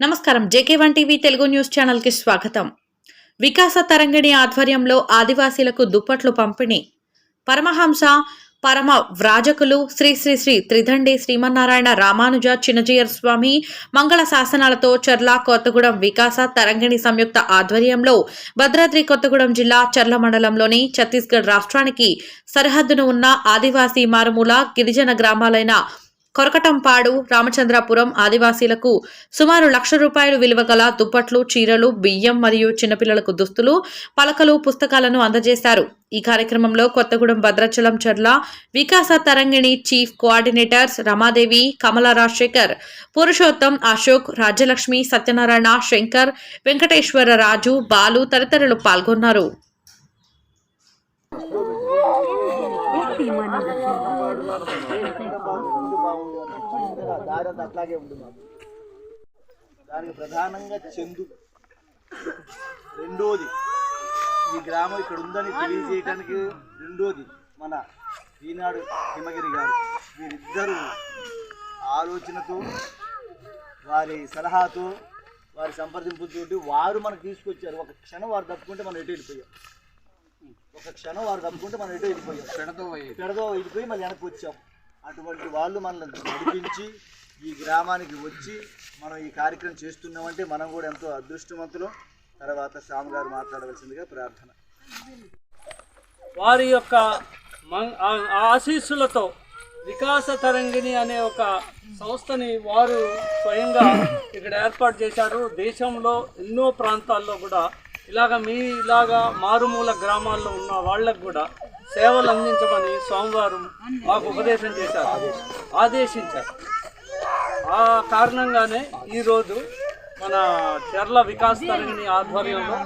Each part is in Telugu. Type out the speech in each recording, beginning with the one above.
నమస్కారం. JK1 TV Telugu news channel కి స్వాగతం. వికాస తరంగిణి ఆధ్వర్యంలో ఆదివాసీలకు దుప్పట్లు పంపిణీ. పరమహంస పరమ వ్రాజకులు శ్రీ శ్రీ శ్రీ త్రిదండి శ్రీమన్నారాయణ రామానుజ చిన్నజీయర్ స్వామి మంగళ శాసనాలతో చర్ల కొత్తగూడెం వికాస తరంగిణి సంయుక్త ఆధ్వర్యంలో భద్రాద్రి కొత్తగూడెం జిల్లా చర్ల మండలంలోని ఛత్తీస్గఢ్ రాష్ట్రానికి సరిహద్దును ఉన్న ఆదివాసీ మారుమూల గిరిజన గ్రామాలైన కొరకటంపాడు రామచంద్రాపురం ఆదివాసీలకు సుమారు ₹1,00,000 విలువ గల దుప్పట్లు, చీరలు, బియ్యం మరియు చిన్నపిల్లలకు దుస్తులు, పలకలు, పుస్తకాలను అందజేశారు. ఈ కార్యక్రమంలో కొత్తగూడెం భద్రాచలం చర్ల వికాస తరంగిణి చీఫ్ కోఆర్డినేటర్స్ రమాదేవి, కమల రాజశేఖర్, పురుషోత్తం, అశోక్, రాజ్యలక్ష్మి, సత్యనారాయణ, శంకర్, వెంకటేశ్వర రాజు, బాలు తదితరులు పాల్గొన్నారు. అట్లాగే ఉంటుంది. దానికి ప్రధానంగా చందు, రెండోది ఈ గ్రామం ఇక్కడ ఉందని తెలియజేయడానికి, రెండోది మన ఈనాడు హిమగిరి గారు, వీరిద్దరూ ఆలోచనతో, వారి సలహాతో, వారి సంప్రదింపులతో వారు మనకు తీసుకొచ్చారు. ఒక క్షణం వారు తప్పుకుంటే మనం ఎటు వెళ్ళిపోయాం, పెడదో వెళ్ళిపోయి మళ్ళీ వెనక్కి వచ్చాం. అటువంటి వాళ్ళు మనల్ని నడిపించి ఈ గ్రామానికి వచ్చి మనం ఈ కార్యక్రమం చేస్తున్నామంటే మనం కూడా ఎంతో అదృష్టవంతులు. తర్వాత స్వామి గారు మాట్లాడవలసిందిగా ప్రార్థన. వారి యొక్క ఆశీస్సులతో వికాస తరంగిణి అనే ఒక సంస్థని వారు స్వయంగా ఇక్కడ ఏర్పాటు చేశారు. దేశంలో ఎన్నో ప్రాంతాల్లో కూడా ఇలాగా మారుమూల గ్రామాల్లో ఉన్న వాళ్ళకు కూడా సేవలు అందించమని స్వామివారు మాకు ఉపదేశం చేశారు, ఆదేశించారు. ఆ కారణంగానే ఈరోజు మన చర్ల వికాస తరంగిణి ఆధ్వర్యంలో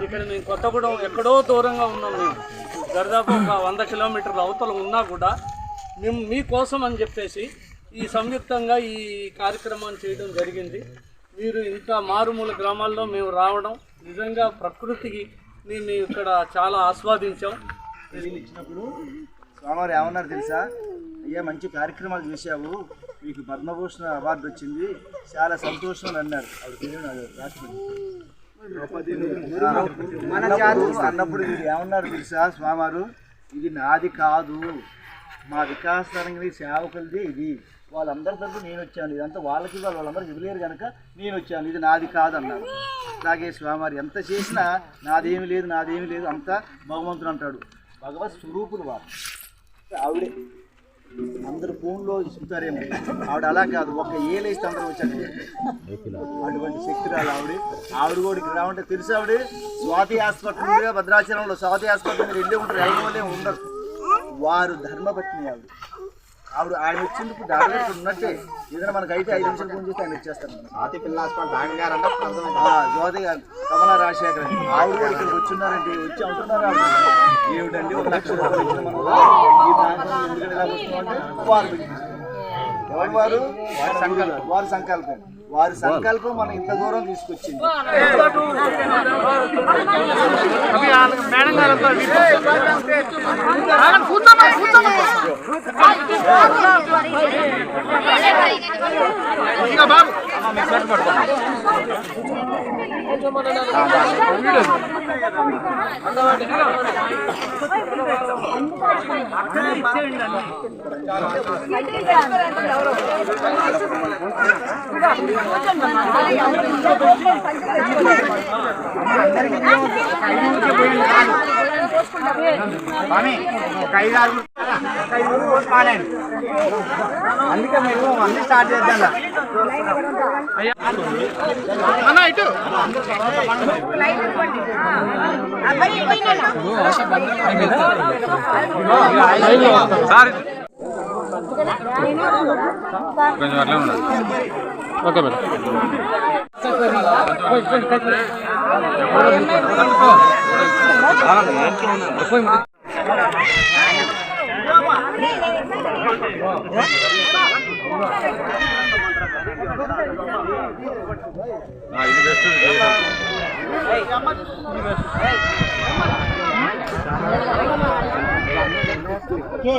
ఇక్కడ మేము కొత్తగూడెం ఎక్కడో దూరంగా ఉన్నాం. మేము దాదాపు ఒక 100 కిలోమీటర్ల అవతల ఉన్నా కూడా మేము మీకోసం అని చెప్పేసి ఈ సంయుక్తంగా ఈ కార్యక్రమాన్ని చేయడం జరిగింది. మీరు ఇంత మారుమూల గ్రామాల్లో మేము రావడం నిజంగా ప్రకృతికి మేము ఇక్కడ చాలా ఆస్వాదించాం. ఇచ్చినప్పుడు స్వామివారు ఏమన్నారు తెలుసా? అయ్యా, మంచి కార్యక్రమాలు చేశావు, మీకు పద్మభూషణ అవార్డు వచ్చింది, చాలా సంతోషం అని అన్నారు. అన్నప్పుడు మీరు ఏమన్నారు తెలుసా? స్వామివారు, ఇది నాది కాదు, మా వికాస తరంగిణి సేవకులది, ఇది వాళ్ళందరి తరపు నేను వచ్చాను, ఇదంతా వాళ్ళకి వాళ్ళందరికీ ఇవ్వలేరు కనుక నేను వచ్చాను, ఇది నాది కాదు అన్నారు. అలాగే స్వామివారు ఎంత చేసినా నాదేమి లేదు అంతా భగవంతుడు అంటాడు. భగవత్ స్వరూపులు వారు. ఆవిడే అందరు ఫోన్లో చూస్తారేమో, ఆవిడ అలా కాదు, ఒక ఏలేస్తే అందరూ వచ్చాను. అటువంటి శక్తి రాదు ఆవిడ కూడా ఇక్కడ రావంటే తెలుసు. ఆవిడ స్వాతి హాస్పిటల్ ఉందిగా భద్రాచలంలో, స్వాతి హాస్పిటల్ మీరు వెళ్ళే ఉంటారు, వెళ్ళే ఉండరు. వారు ధర్మపత్ని ఆయన వచ్చిందుకు డాక్టర్ ఉన్నట్టే. ఏదైనా మనకు అయితే 5 నిమిషాలు ఫోన్ చేస్తే ఆయన వచ్చేస్తాను. జ్యోతి గారు, కమల రాజశేఖర్, ఆవిడ కూడా ఇక్కడికి వచ్చిన్నారంటే వచ్చి అంటున్నారు ఏమిటండి ₹1,00,000 ఇచ్చిన మనం ఈ ప్రాంతం ఎందుకంటే ఇలా వస్తున్నామంటే వారి సంకల్పం మనం ఇంత దూరం తీసుకొచ్చింది. అందుకే మేము అన్ని స్టార్ట్ చేద్దాం. ఇటు కొంచెం అట్లా ఉండదు. Okay madam. ఇది బెస్ట్. Okay.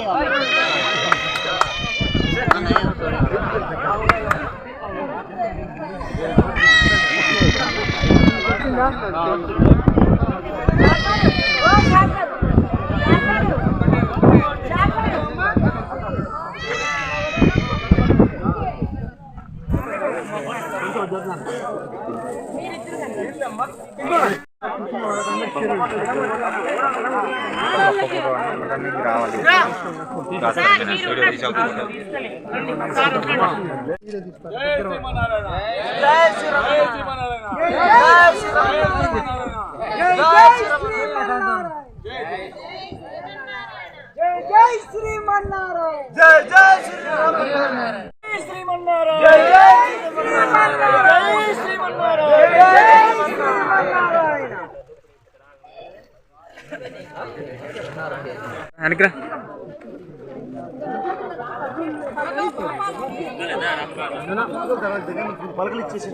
పలకలు ఇచ్చేసి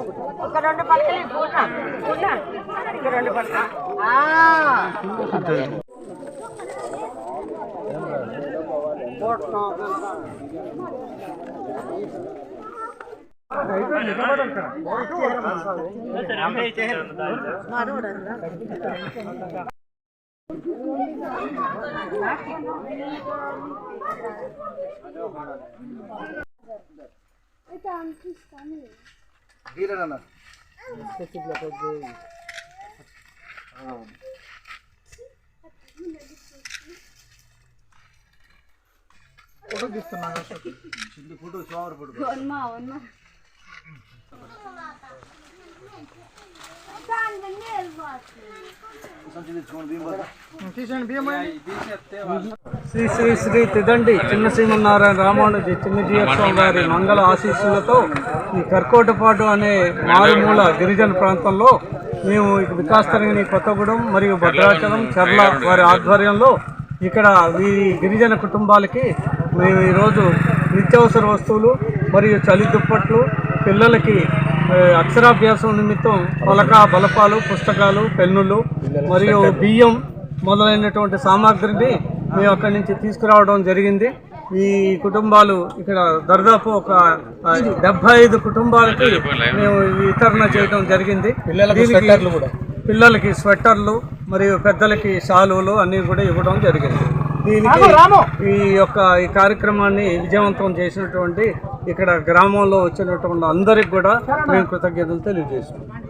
ఒక 2 పలకలు ఇక 2 పలకలు వీరన్న ఫోటో తీస్తున్నా ఫోటో సోమవారం ఫోటో శ్రీ శ్రీ శ్రీ తిదండి చిన్న శ్రీమన్నారాయణ రామానుజీ చిన్నజీయ స్వామి వారి మంగళ ఆశీస్సులతో ఈ కర్కోటపాటు అనే మారుమూల గిరిజన ప్రాంతంలో మేము వికాస్ తరంగిణి కొత్తగూడెం మరియు భద్రాచలం చర్ల వారి ఆధ్వర్యంలో ఇక్కడ ఈ గిరిజన కుటుంబాలకి మేము ఈరోజు నిత్యావసర వస్తువులు మరియు చలి దుప్పట్లు పిల్లలకి అక్షరాభ్యాసం నిమిత్తం పలక బలపాలు పుస్తకాలు పెన్నులు మరియు బియ్యం మొదలైనటువంటి సామాగ్రిని మేము అక్కడి నుంచి తీసుకురావడం జరిగింది. ఈ కుటుంబాలు ఇక్కడ దాదాపు ఒక 75 కుటుంబాలకి మేము వితరణ చేయడం జరిగింది. పిల్లలకి స్వెట్టర్లు మరియు పెద్దలకి షాలులు అన్నీ కూడా ఇవ్వడం జరిగింది. దీనికి ఈ కార్యక్రమాన్ని విజయవంతం చేసినటువంటి ఇక్కడ గ్రామంలో వచ్చినటువంటి అందరికి కూడా మేము కృతజ్ఞతలు తెలియజేస్తున్నాం.